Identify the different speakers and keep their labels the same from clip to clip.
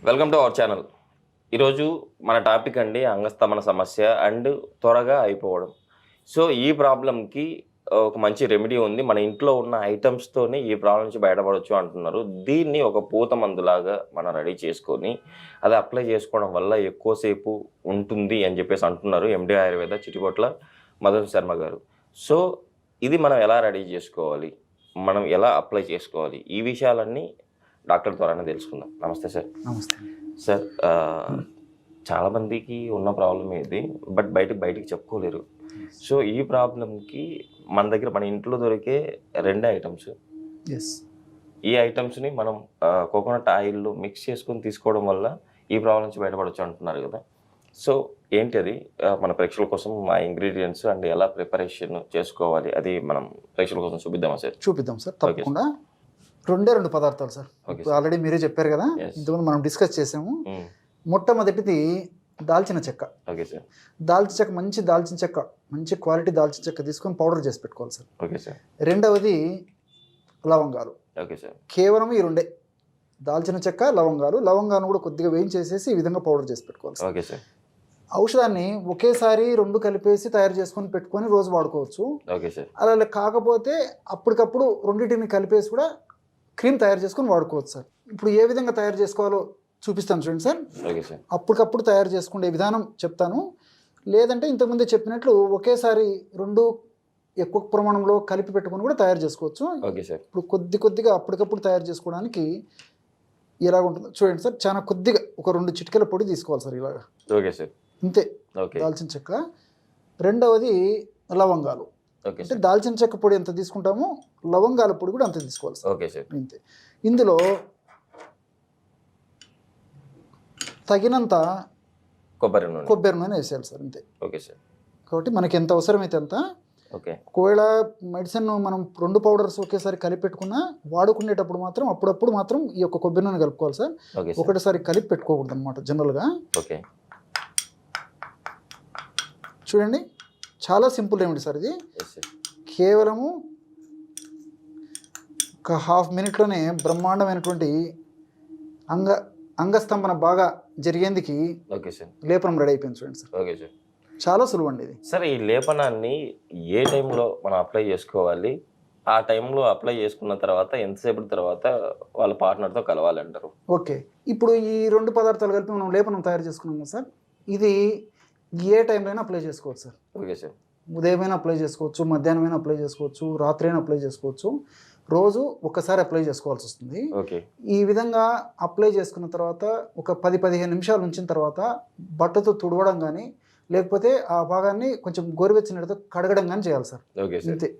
Speaker 1: Welcome to our channel. ఈరోజు మన topic అండి అంగస్తంభన సమస్య అండ్ త్వరగా అయిపోవడం. సో ఈ ప్రాబ్లంకి ఒక మంచి రెమెడీ ఉంది. మన ఇంట్లో ఉన్న ఐటమ్స్తోనే ఈ ప్రాబ్లం నుంచి బయటపడవచ్చు అంటున్నారు. దీన్ని ఒక పూత మందులాగా మనం రెడీ చేసుకొని అది అప్లై చేసుకోవడం వల్ల ఎక్కువసేపు ఉంటుంది అని చెప్పేసి అంటున్నారు ఎండి ఆయుర్వేద చిటికోట్ల మధు శర్మ గారు. సో ఇది మనం ఎలా రెడీ చేసుకోవాలి, మనం ఎలా అప్లై చేసుకోవాలి, ఈ విషయాలన్నీ డాక్టర్ ద్వారానే తెలుసుకుందాం. నమస్తే సార్.
Speaker 2: నమస్తే
Speaker 1: సార్, చాలామందికి ఉన్న ప్రాబ్లం ఇది, బట్ బయటికి చెప్పుకోలేరు. సో ఈ ప్రాబ్లంకి మన దగ్గర మన ఇంట్లో దొరికే 2 ఐటమ్స్,
Speaker 2: ఎస్
Speaker 1: ఈ ఐటమ్స్ని మనం కోకోనట్ ఆయిల్లో మిక్స్ చేసుకొని తీసుకోవడం వల్ల ఈ ప్రాబ్లం నుంచి బయటపడవచ్చు అంటున్నారు కదా. సో ఏంటి అది, మన ప్రేక్షకుల కోసం ఆ ఇంగ్రీడియంట్స్ అండ్ ఎలా ప్రిపరేషన్ చేసుకోవాలి అది మనం ప్రేక్షకుల కోసం చూపిద్దామా సార్?
Speaker 2: చూపిద్దాం సార్, తప్పకుండా. 2 పదార్థాలు సార్. ఆల్రెడీ మీరే చెప్పారు కదా, ఇంతకుముందు మనం డిస్కస్ చేసాము. మొట్టమొదటిది దాల్చిన చెక్క.
Speaker 1: Okay sir.
Speaker 2: దాల్చిన చెక్క, మంచి క్వాలిటీ దాల్చిన చెక్క తీసుకొని పౌడర్ చేసి పెట్టుకోవాలి సార్.
Speaker 1: Okay sir.
Speaker 2: రెండవది లవంగాలు.
Speaker 1: Okay sir.
Speaker 2: కేవలం ఈ 2, దాల్చిన చెక్క, లవంగాలు కూడా కొద్దిగా వేయించేసేసి ఈ విధంగా పౌడర్ చేసి పెట్టుకోవాలి సార్.
Speaker 1: Okay sir.
Speaker 2: ఔషధాన్ని ఒకేసారి 2 కలిపేసి తయారు చేసుకొని పెట్టుకొని రోజు వాడుకోవచ్చు.
Speaker 1: Okay sir.
Speaker 2: అలా కాకపోతే అప్పటికప్పుడు రెండింటిని కలిపేసి కూడా క్రీమ్ తయారు చేసుకొని వాడుకోవచ్చు సార్. ఇప్పుడు ఏ విధంగా తయారు చేసుకోవాలో చూపిస్తాను చూడండి సార్.
Speaker 1: Okay sir.
Speaker 2: అప్పటికప్పుడు తయారు చేసుకునే విధానం చెప్తాను. లేదంటే ఇంతకుముందే చెప్పినట్లు ఒకేసారి 2 ఎక్కువ ప్రమాణంలో కలిపి పెట్టుకొని కూడా తయారు చేసుకోవచ్చు.
Speaker 1: Okay sir.
Speaker 2: ఇప్పుడు కొద్దిగా అప్పటికప్పుడు తయారు చేసుకోవడానికి ఎలా ఉంటుందో చూడండి సార్. చాలా కొద్దిగా ఒక 2 చిటికెల పొడి తీసుకోవాలి సార్, ఇలాగా.
Speaker 1: Okay sir.
Speaker 2: ఇంతే.
Speaker 1: ఓకే.
Speaker 2: దాల్చిన చెక్క. రెండవది లవంగాలు.
Speaker 1: ఓకే
Speaker 2: అంటే
Speaker 1: సార్.
Speaker 2: దాల్చిన చెక్క పొడి ఎంత తీసుకుంటామో లవంగాల పొడి కూడా అంత తీసుకోవాలి సార్.
Speaker 1: Okay sir.
Speaker 2: ఇంతే. ఇందులో తగినంత
Speaker 1: కొబ్బరి
Speaker 2: నూనె వేసేయాలి సార్. ఇంతే.
Speaker 1: Okay sir.
Speaker 2: కాబట్టి మనకి ఎంత అవసరమైతే అంత.
Speaker 1: ఓకే.
Speaker 2: ఒకవేళ మెడిసిన్ మనం 2 పౌడర్స్ ఒకేసారి కలిపి పెట్టుకున్నా వాడుకునేటప్పుడు మాత్రం అప్పుడప్పుడు మాత్రం ఈ యొక్క కొబ్బరి నూనె కలుపుకోవాలి సార్.
Speaker 1: ఓకే.
Speaker 2: ఒకటిసారి కలిపి పెట్టుకోకూడదు అనమాట జనరల్గా.
Speaker 1: ఓకే.
Speaker 2: చూడండి, చాలా సింపుల్ రెమెడీ సార్ ఇది.
Speaker 1: Yes sir.
Speaker 2: కేవలము ఒక హాఫ్ మినిట్లోనే బ్రహ్మాండమైనటువంటి అంగస్తంభన బాగా జరిగేందుకు
Speaker 1: ఓకే సార్.
Speaker 2: లేపనం రెడీ అయిపోయింది చూడండి సార్.
Speaker 1: Okay sir.
Speaker 2: చాలా సులువు అండి ఇది.
Speaker 1: సార్, ఈ లేపనాన్ని ఏ టైంలో మనం అప్లై చేసుకోవాలి, ఆ టైంలో అప్లై చేసుకున్న తర్వాత ఎంతసేపటి తర్వాత వాళ్ళ పార్ట్నర్తో కలవాలంటారు?
Speaker 2: ఓకే, ఇప్పుడు ఈ 2 పదార్థాలు కలిపి మనం లేపనం తయారు చేసుకున్నాం సార్. ఇది ఏ టైంలో అయినా అప్లై చేసుకోవచ్చు సార్.
Speaker 1: Okay sir.
Speaker 2: ఉదయమైనా అప్లై చేసుకోవచ్చు, మధ్యాహ్నమైనా అప్లై చేసుకోవచ్చు, రాత్రి అయినా అప్లై చేసుకోవచ్చు. రోజు ఒక్కసారి అప్లై చేసుకోవాల్సి వస్తుంది.
Speaker 1: ఓకే.
Speaker 2: ఈ విధంగా అప్లై చేసుకున్న తర్వాత ఒక 10-15 నిమిషాలు ఉంచిన తర్వాత బట్టతో తుడవడం కానీ, లేకపోతే ఆ భాగాన్ని కొంచెం గోరువెచ్చని నీటితో కడగడం కానీ చేయాలి సార్.
Speaker 1: Okay sir.
Speaker 2: ఇంతే.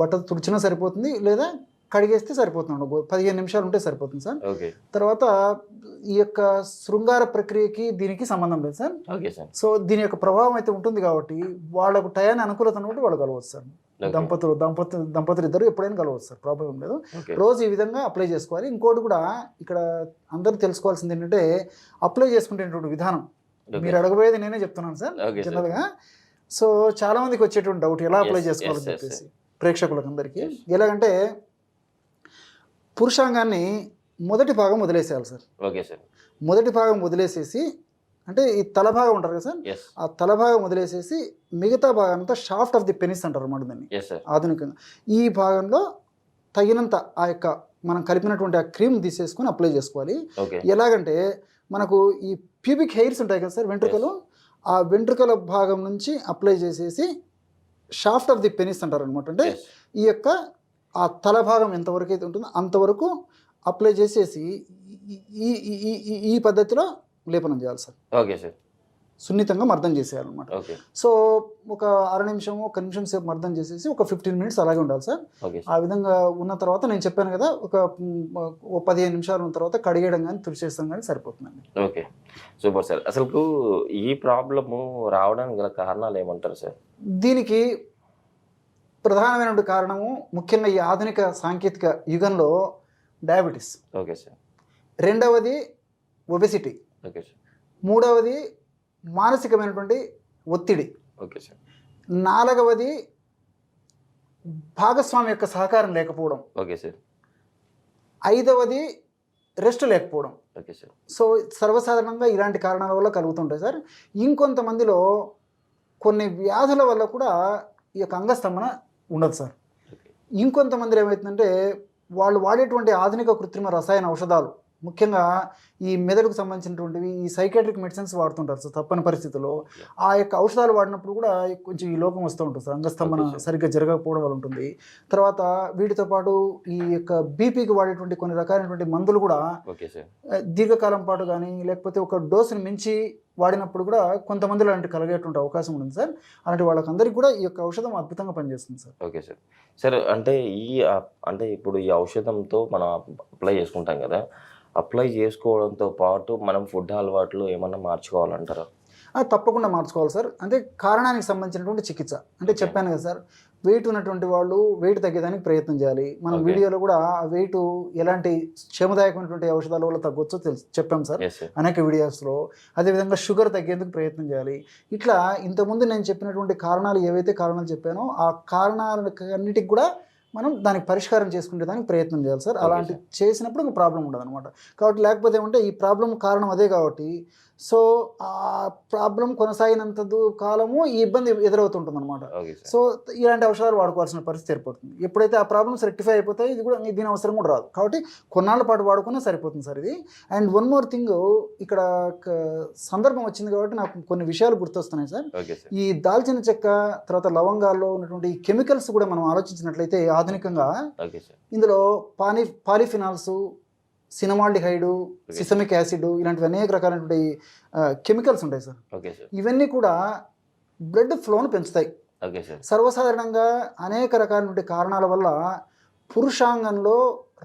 Speaker 2: బట్టతో తుడిచినా సరిపోతుంది, లేదా కడిగేస్తే సరిపోతుంది. 15 నిమిషాలు ఉంటే సరిపోతుంది సార్.
Speaker 1: ఓకే.
Speaker 2: తర్వాత ఈ యొక్క శృంగార ప్రక్రియకి దీనికి సంబంధం లేదు సార్.
Speaker 1: Okay sir.
Speaker 2: సో దీని యొక్క ప్రభావం అయితే ఉంటుంది కాబట్టి వాళ్ళకు టయాన్ని అనుకూలత బట్టి వాళ్ళు కలవచ్చు సార్. దంపతులు ఇద్దరు ఎప్పుడైనా కలవచ్చు సార్, ప్రాబ్లం లేదు. రోజు ఈ విధంగా అప్లై చేసుకోవాలి. ఇంకోటి కూడా ఇక్కడ అందరూ తెలుసుకోవాల్సింది ఏంటంటే, అప్లై చేసుకునేటువంటి విధానం మీరు అడగబోయేది నేనే చెప్తున్నాను సార్ జనరల్గా. సో చాలా మందికి వచ్చేటువంటి డౌట్, ఎలా అప్లై చేసుకోవాలని చెప్పేసి ప్రేక్షకులకు అందరికీ. ఎలాగంటే, పురుషాంగాన్ని మొదటి భాగం వదిలేసేయాలి సార్.
Speaker 1: Okay sir.
Speaker 2: మొదటి భాగం వదిలేసేసి, అంటే ఈ తల భాగం ఉంటారు కదా సార్, ఆ తల భాగం వదిలేసేసి మిగతా భాగం అంతా షాఫ్ట్ ఆఫ్ ది పెనిస్ అంటారు అన్నమాట దాన్ని ఆధునికంగా. ఈ భాగంలో తగినంత ఆ యొక్క మనం కలిపినటువంటి ఆ క్రీమ్ తీసేసుకొని అప్లై చేసుకోవాలి. ఎలాగంటే, మనకు ఈ ప్యూబిక్ హెయిర్స్ ఉంటాయి కదా సార్, వెంట్రుకలు, ఆ వెంట్రుకల భాగం నుంచి అప్లై చేసేసి షాఫ్ట్ ఆఫ్ ది పెనిస్ అంటారు అనమాట. అంటే ఈ యొక్క ఆ తల భాగం ఎంతవరకు అయితే ఉంటుందో అంతవరకు అప్లై చేసేసి ఈ పద్ధతిలో లేపనం చేయాలి సార్.
Speaker 1: Okay sir.
Speaker 2: సున్నితంగా మర్దం చేసేయాలన్నమాట. సో ఒక 1 నిమిషం, 1 నిమిషం సేపు మర్దం చేసేసి ఒక 15 మినిట్స్ అలాగే ఉండాలి సార్. ఆ విధంగా ఉన్న తర్వాత నేను చెప్పాను కదా, ఒక 15 నిమిషాలు ఉన్న తర్వాత కడిగేయడం కానీ తుడిచేస్తాం కానీ సరిపోతుందండి.
Speaker 1: Okay, super sir. అసలు ఈ ప్రాబ్లము రావడానికి గల కారణాలు ఏమంటారు సార్?
Speaker 2: దీనికి ప్రధానమైన కారణము ముఖ్యంగా ఈ ఆధునిక సాంకేతిక యుగంలో డయాబెటీస్.
Speaker 1: Okay sir.
Speaker 2: రెండవది ఒబెసిటీ.
Speaker 1: Okay sir.
Speaker 2: మూడవది మానసికమైనటువంటి ఒత్తిడి.
Speaker 1: Okay sir.
Speaker 2: 4వది భాగస్వామి యొక్క సహకారం లేకపోవడం.
Speaker 1: Okay sir.
Speaker 2: 5వది రెస్ట్ లేకపోవడం.
Speaker 1: Okay sir.
Speaker 2: సో సర్వసాధారణంగా ఇలాంటి కారణాల వల్ల కలుగుతుంటాయి సార్. ఇంకొంతమందిలో కొన్ని వ్యాధుల వల్ల కూడా ఈ యొక్క అంగస్తంభన ఉండదు సార్. ఇంకొంతమంది ఏమవుతుందంటే వాళ్ళు వాడేటువంటి ఆధునిక కృత్రిమ రసాయన ఔషధాలు, ముఖ్యంగా ఈ మెదడుకు సంబంధించినటువంటివి, ఈ సైకాట్రిక్ మెడిసిన్స్ వాడుతుంటారు సార్ తప్పని పరిస్థితుల్లో. ఆ యొక్క ఔషధాలు వాడినప్పుడు కూడా కొంచెం ఈ లోపం వస్తూ ఉంటుంది సార్, అంగస్తంభన సరిగ్గా జరగకపోవడం వల్ల ఉంటుంది. తర్వాత వీటితో పాటు ఈ యొక్క బీపీకి వాడేటువంటి కొన్ని రకాలైనటువంటి మందులు కూడా దీర్ఘకాలం పాటు కానీ లేకపోతే ఒక డోసుని మించి వాడినప్పుడు కూడా కొంతమందిలో అలాంటి కలిగేటువంటి అవకాశం ఉంటుంది సార్. అలాంటి వాళ్ళకందరికీ కూడా ఈ యొక్క ఔషధం అద్భుతంగా పనిచేస్తుంది సార్.
Speaker 1: Okay sir. సార్ అంటే ఇప్పుడు ఈ ఔషధంతో మనం అప్లై చేసుకుంటాం కదా, అప్లై చేసుకోవడంతో పాటు మనం ఫుడ్ అలవాట్లు ఏమన్నా మార్చుకోవాలంటారా?
Speaker 2: తప్పకుండా మార్చుకోవాలి సార్. అంటే కారణానికి సంబంధించినటువంటి చికిత్స. అంటే చెప్పాను కదా సార్, వెయిట్ ఉన్నటువంటి వాళ్ళు వెయిట్ తగ్గేదానికి ప్రయత్నం చేయాలి. మనం వీడియోలో కూడా ఆ వెయిట్ ఎలాంటి క్షేమదాయకమైనటువంటి ఔషధాల వల్ల తగ్గొచ్చో చెప్పాం సార్ అనేక వీడియోస్లో. అదేవిధంగా షుగర్ తగ్గేందుకు ప్రయత్నం చేయాలి. ఇట్లా ఇంతకుముందు నేను చెప్పినటువంటి కారణాలు ఏవైతే కారణాలు చెప్పానో ఆ కారణాలన్నిటికి కూడా మనం దానికి పరిష్కారం చేసుకునే దానికి ప్రయత్నం చేయాలి సార్. అలాంటి చేసినప్పుడు ఇంకా ప్రాబ్లం ఉండదు అనమాట. కాబట్టి లేకపోతే ఏమంటే ఈ ప్రాబ్లం కారణం అదే కాబట్టి సో ఆ ప్రాబ్లం కొనసాగినంత కాలము ఈ ఇబ్బంది ఎదురవుతుంటుంది అనమాట. సో ఇలాంటి ఔషధాలు వాడుకోవాల్సిన పరిస్థితి ఏర్పడుతుంది. ఎప్పుడైతే ఆ ప్రాబ్లమ్స్ రెక్టిఫై అయిపోతాయి ఇది కూడా దీని అవసరం కూడా రాదు. కాబట్టి కొన్నాళ్ళ పాటు వాడుకున్నా సరిపోతుంది సార్ ఇది. అండ్ వన్ మోర్ థింగ్, ఇక్కడ సందర్భం వచ్చింది కాబట్టి నాకు కొన్ని విషయాలు గుర్తొస్తున్నాయి సార్. ఈ దాల్చిన చెక్క తర్వాత లవంగాల్లో ఉన్నటువంటి కెమికల్స్ కూడా మనం ఆలోచించినట్లయితే ఆధునికంగా ఇందులో పాలిఫినాల్స్, సినమాల్డిహైడ్, సిసమిక్ యాసిడ్ ఇలాంటివి అనేక రకాలైనటువంటి కెమికల్స్ ఉంటాయి సార్. ఇవన్నీ కూడా బ్లడ్ ఫ్లోను పెంచుతాయి. సర్వసాధారణంగా అనేక రకాలైనటువంటి కారణాల వల్ల పురుషాంగంలో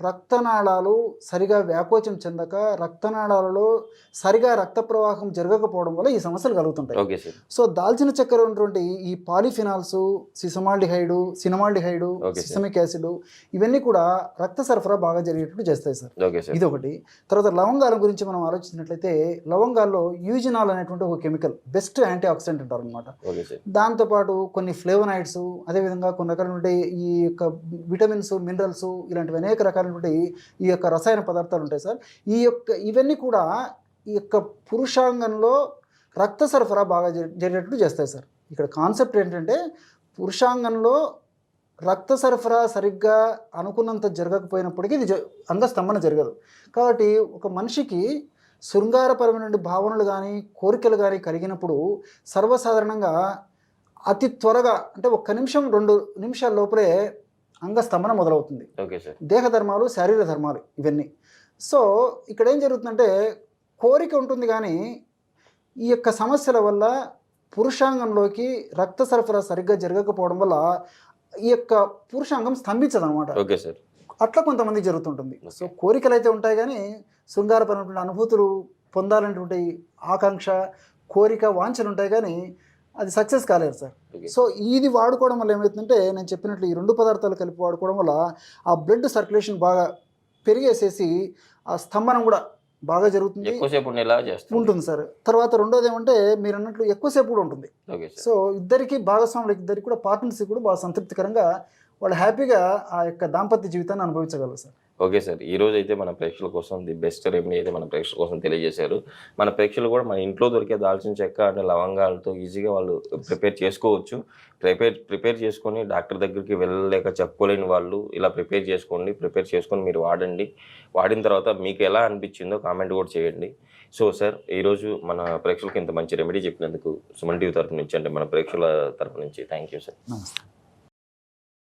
Speaker 2: రక్తనాళాలు సరిగా వ్యాకోచం చెందక రక్తనాళాలలో సరిగా రక్త ప్రవాహం జరగకపోవడం వల్ల ఈ సమస్యలు కలుగుతుంటాయి. సో దాల్చిన చెక్కలో ఉన్నటువంటి ఈ పాలిఫినాల్స్, సినమాల్డిహైడ్, సిసమిక్ యాసిడ్ ఇవన్నీ కూడా రక్త సరఫరా బాగా జరిగేటట్టు చేస్తాయి సార్. ఇది ఒకటి. తర్వాత లవంగాల గురించి మనం ఆలోచించినట్లయితే లవంగాల్లో యూజినాల్ అనేటువంటి ఒక కెమికల్ బెస్ట్ యాంటీ ఆక్సిడెంట్ అంటారు అనమాట. దాంతోపాటు కొన్ని ఫ్లేవనాయిడ్స్, అదేవిధంగా కొన్ని రకాలైనటువంటి ఈ యొక్క విటమిన్స్, మినరల్స్ ఇలాంటివి అనేక రకాల ఈ యొక్క రసాయన పదార్థాలు ఉంటాయి సార్. ఇవన్నీ కూడా ఈ యొక్క పురుషాంగంలో రక్త సరఫరా బాగా జరిగేటట్టు చేస్తాయి సార్. ఇక్కడ కాన్సెప్ట్ ఏంటంటే పురుషాంగంలో రక్త సరఫరా సరిగ్గా అనుకున్నంత జరగకపోయినప్పటికీ ఇది అంగస్తంభన జరగదు. కాబట్టి ఒక మనిషికి శృంగారపరమైన భావనలు కానీ కోరికలు కానీ కలిగినప్పుడు సర్వసాధారణంగా అతి త్వరగా అంటే 1 నిమిషం 2 నిమిషాల లోపలే అంగస్తంభన మొదలవుతుంది. దేహ ధర్మాలు, శారీర ధర్మాలు ఇవన్నీ. సో ఇక్కడ ఏం జరుగుతుందంటే కోరిక ఉంటుంది కానీ ఈ యొక్క సమస్యల వల్ల పురుషాంగంలోకి రక్త సరఫరా సరిగ్గా జరగకపోవడం వల్ల ఈ యొక్క పురుషాంగం స్తంభించదు అనమాట. అట్లా కొంతమంది జరుగుతుంటుంది. సో కోరికలు అయితే ఉంటాయి కానీ శృంగారపరమైనటువంటి అనుభూతులు పొందాలనేటువంటి ఆకాంక్ష, కోరిక, వాంఛలు ఉంటాయి కానీ అది సక్సెస్ కాలేదు సార్. సో ఇది వాడుకోవడం వల్ల ఏమవుతుందంటే నేను చెప్పినట్లు ఈ 2 పదార్థాలు కలిపి వాడుకోవడం వల్ల ఆ బ్లడ్ సర్క్యులేషన్ బాగా పెరిగేసేసి ఆ స్తంభనం కూడా బాగా జరుగుతుంది, ఉంటుంది సార్. తర్వాత రెండోది ఏమంటే మీరు అన్నట్లు ఎక్కువసేపు కూడా ఉంటుంది. సో ఇద్దరికి భాగస్వాములకి ఇద్దరికి కూడా పార్ట్నర్స్కి కూడా బాగా సంతృప్తికరంగా వాళ్ళు హ్యాపీగా ఆ యొక్క దాంపత్య జీవితాన్ని అనుభవించగలరు సార్.
Speaker 1: Okay sir. ఈరోజు అయితే మన ప్రేక్షకుల కోసం ది బెస్ట్ రెమెడీ అయితే మన ప్రేక్షకుల కోసం తెలియజేశారు. మన ప్రేక్షకులు కూడా మన ఇంట్లో దొరికే దాల్చిన చెక్క అంటే లవంగాలతో ఈజీగా వాళ్ళు ప్రిపేర్ చేసుకోవచ్చు. ప్రిపేర్ చేసుకొని డాక్టర్ దగ్గరికి వెళ్ళలేక చెప్పుకోలేని వాళ్ళు ఇలా ప్రిపేర్ చేసుకొని మీరు వాడండి. వాడిన తర్వాత మీకు ఎలా అనిపించిందో కామెంట్ కూడా చేయండి. సో సార్ ఈరోజు మన ప్రేక్షకులకు ఇంత మంచి రెమెడీ చెప్పినందుకు సుమన్ టీవీ తరఫు నుంచి అంటే మన ప్రేక్షకుల తరఫు నుంచి థ్యాంక్ యూ సార్.
Speaker 2: నమస్తే.